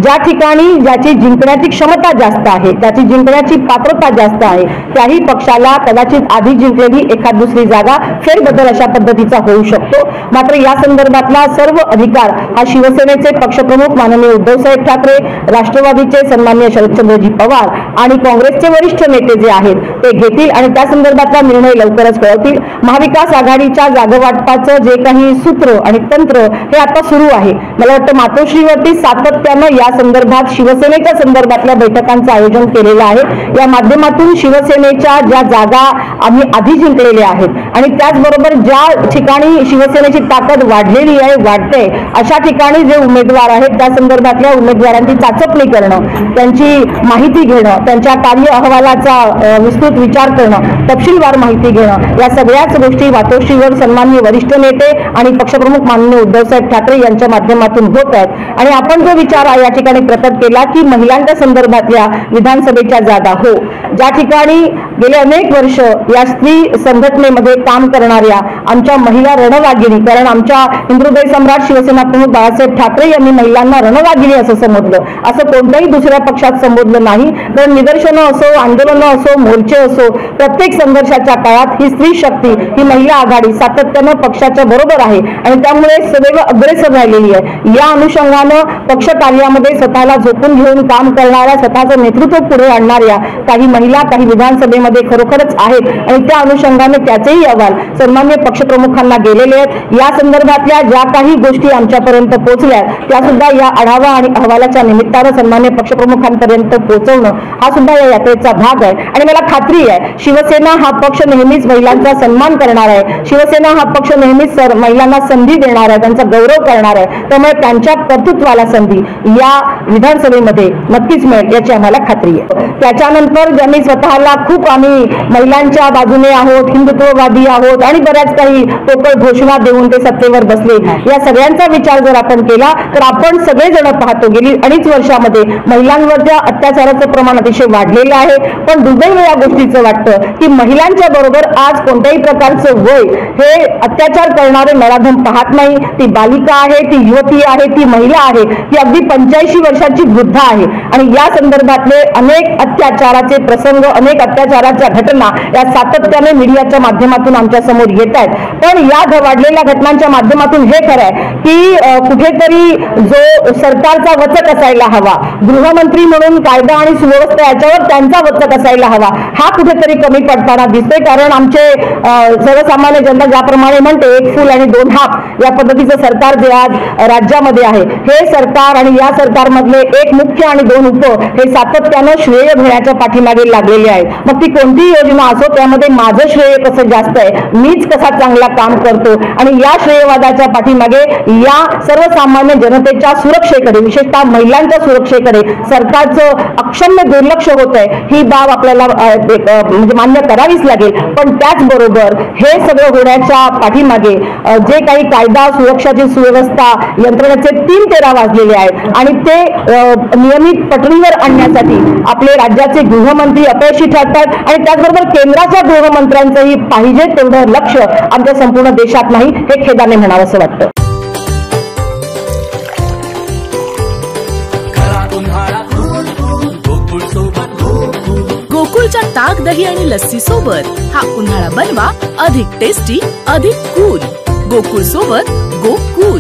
ज्या ठिकाणी ज्याची जिंकण्याची क्षमता जास्त आहे, त्याची जिंकण्याची पात्रता जास्त आहे, त्याही पक्षाला कदाचित आधी जिंकलेली एखाद दुसरी जागा फेरबदल अशा पद्धतीचा होऊ शकतो। मात्र या संदर्भातला सर्व अधिकार हा शिवसेनेचे पक्षप्रमुख माननीय उद्धवसाहेब ठाकरे, राष्ट्रवादीचे सन्माननीय शरदचंद्रजी पवार आणि काँग्रेसचे वरिष्ठ नेते जे आहेत ते घेतील आणि त्या संदर्भातला निर्णय लवकरच कळवतील। महाविकास आघाडीच्या जागावाटपाचं जे काही सूत्र आणि तंत्र हे आता सुरू आहे। मला वाटतं मातोश्रीवरती सातत्यानं या संदर्भात शिवसेनेच्या संदर्भातल्या बैठकांचं आयोजन केलेलं आहे। या माध्यमातून शिवसेनेच्या ज्या जागा आम्ही आधी जिंकलेल्या आहेत आणि त्याचबरोबर ज्या ठिकाणी शिवसेनेची ताकद वाढलेली आहे, वाढते, अशा ठिकाणी जे उमेदवार आहेत त्या संदर्भातल्या उमेदवारांची चाचपणी करणं, त्यांची माहिती घेणं, त्यांच्या कार्य अहवालाचा विस्तृत विचार करणं, तपशीलवार माहिती घेणं, या सगळ्याच गोष्टी मातोश्रीवर सन्माननीय वरिष्ठ नेते आणि पक्षप्रमुख माननीय उद्धवसाहेब ठाकरे यांच्या माध्यमातून होत आहेत। आणि आपण जो विचार या ठिकाणी प्रकट केला की महिलांच्या संदर्भातल्या विधानसभेच्या जागा, हो, ज्या ठिकाणी गेले अनेक वर्ष या स्त्री संघटनेमध्ये काम करणाऱ्या आमच्या महिला रणवागिनी, कारण आमच्या हिंदुहृदय सम्राट शिवसेना प्रमुख बाळासाहेब ठाकरे यांनी महिलांना रणवागिनी असं संबोधलं, असं कोणत्याही दुसऱ्या पक्षात संबोधलं नाही। तर निदर्शनं असो, आंदोलनं असो, मोर्चे असो, प्रत्येक संघर्षाच्या काळात ही स्त्री शक्ती, ही महिला आघाडी सातत्यानं पक्षाच्या बरोबर आहे आणि त्यामुळे सदैव अग्रेसर राहिलेली आहे। या अनुषंगानं पक्ष कार्यामध्ये स्वतःला झोपून घेऊन काम करणाऱ्या, स्वतःचं नेतृत्व पुढे आणणाऱ्या काही महिला काही विधानसभेमध्ये खरोखरच आहेत आणि त्या अनुषंगाने त्याचेही अहवाल सन्माननीय पक्षप्रमुखांना गेलेले आहेत। या संदर्भातल्या ज्या काही गोष्टी आमच्यापर्यंत पोहोचल्या त्या सुद्धा या आढावा आणि अहवालाच्या निमित्तानं सन्माननीय पक्षप्रमुखांपर्यंत पोहोचवणं हा सुद्धा या यात्रेचा भाग आहे। आणि मला खात्री आहे शिवसेना हा पक्ष नेहमीच महिलांचा सन्मान करणार आहे, शिवसेना हा पक्ष नेहमीच महिलांना संधी देणार आहे, त्यांचा गौरव करणार आहे। त्यामुळे त्यांच्या कर्तृत्वाला संधी या विधानसभेमध्ये नक्कीच मिळेल याची आम्हाला खात्री आहे। त्याच्यानंतर ज्यांनी स्वतःला खूप आम्ही महिलांच्या बाजूने आहोत, हिंदुत्ववादी आहोत आणि बऱ्याच काही पोकळ घोषणा देऊन ते सत्तेवर बसले, या सगळ्यांचा विचार जर आपण केला तर आपण सगळेजण पाहतो गेली अडीच वर्षामध्ये महिलांवरच्या अत्याचाराचं प्रमाण अतिशय वाढलेलं आहे। पण दुर्दैव या गोष्टीचं वाटतं की महिलांच्या बरोबर आज कोणत्याही प्रकारचं वय हे अत्याचार करणारे नराधम पाहत नाही। ती बालिका आहे, ती युवती आहे, ती महिला आहे, ती अगदी 85 वर्षाची वृद्ध आहे आणि या संदर्भातले अनेक अत्याचाराचे प्रसंग, अनेक अत्याचाराच्या घटना या सातत्याने मीडियाच्या माध्यमातून आमच्या समोर येत आहेत। पण या वाढलेल्या घटनांच्या माध्यमातून हे खरं आहे की कुठेतरी जो सरकारचा वचक असायला हवा, गृहमंत्री म्हणून कायदा आणि सुव्यवस्था याच्यावर त्यांचा वचक असायला हवा, हा कुठेतरी कमी पडताना दिसतोय। कारण आमचे सर्वसामान्य जनता ज्याप्रमाणे म्हणते एक फूल आणि दोन हात या पद्धतीचं सरकार जे आज राज्यामध्ये आहे, हे सरकार आणि या सरकारमधले एक मुख्य आणि दोन उप हे सातत्यानं श्रेय घेण्याच्या पाठीमागे लागलेले आहेत। मग ती कोणती योजना असो त्यामध्ये माझं श्रेय कसं जास्त आहे, मीच कसा चांगला काम करतो आणि या श्रेयवादाच्या पाठीमागे या सर्वसामान्य जनतेच्या सुरक्षेकडे, विशेषतः महिलांच्या सुरक्षेकडे सरकारचं अक्षम्य दुर्लक्ष होत आहे, ही बाब आपल्याला म्हणजे मान्य करावीच लागेल। पण त्याचबरोबर हे सगळं होण्याच्या पाठीमागे जे काही कायदा सुरक्षाची सुव्यवस्था यंत्रणेचे 3 तेरा वाजलेले आहेत आणि ते नियमित पटरीवर आणण्यासाठी आपले राज्याचे गृहमंत्री अपयशी ठरतात आणि त्याचबरोबर केंद्राच्या गृहमंत्र्यांचंही पाहिजे तेवढं लक्ष आमच्या संपूर्ण देशात नाही, हे खेदाने म्हणावं असं वाटतं। गोकुळच्या ताक, दही आणि लस्सी सोबत हा उन्हाळा बनवा अधिक टेस्टी, अधिक कूल। गोकुळ सोबत गोकुळ।